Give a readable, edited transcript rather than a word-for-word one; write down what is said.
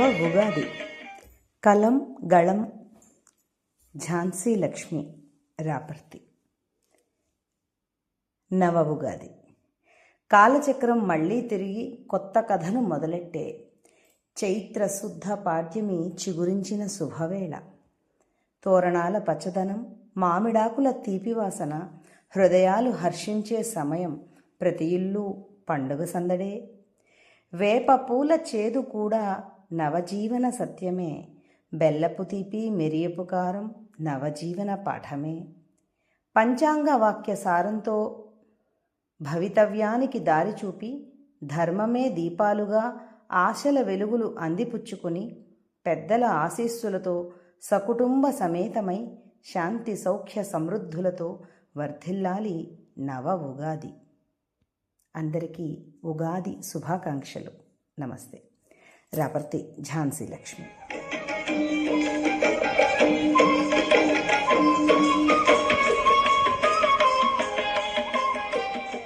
ఉగాది. కలం గళం ఝాన్సీ లక్ష్మి రాపర్తి. నవ ఉగాది. కాలచక్రం మళ్ళీ తిరిగి కొత్త కథను మొదలెట్టే చైత్ర శుద్ధ పాడ్యమి చిగురించిన శుభవేళ. తోరణాల పచ్చదనం, మామిడాకుల తీపివాసన హృదయాలు హర్షించే సమయం. ప్రతి ఇల్లు పండుగ సందడే. వేప పూల చేదు కూడా నవజీవన సత్యమే. బెల్లపు తీపి మిరియపు కారం నవజీవన పాఠమే. పంచాంగ వాక్య సారంతో భవితవ్యానికి దారి చూపి, ధర్మమే దీపాలుగా ఆశల వెలుగులు అందిపుచ్చుకుని, పెద్దల ఆశీస్సులతో సకుటుంబ సమేతమై శాంతి సౌఖ్య సమృద్ధులతో వర్ధిల్లాలి నవ ఉగాది. అందరికీ ఉగాది శుభాకాంక్షలు. నమస్తే. రాపర్తి ఝాన్సీ లక్ష్మి.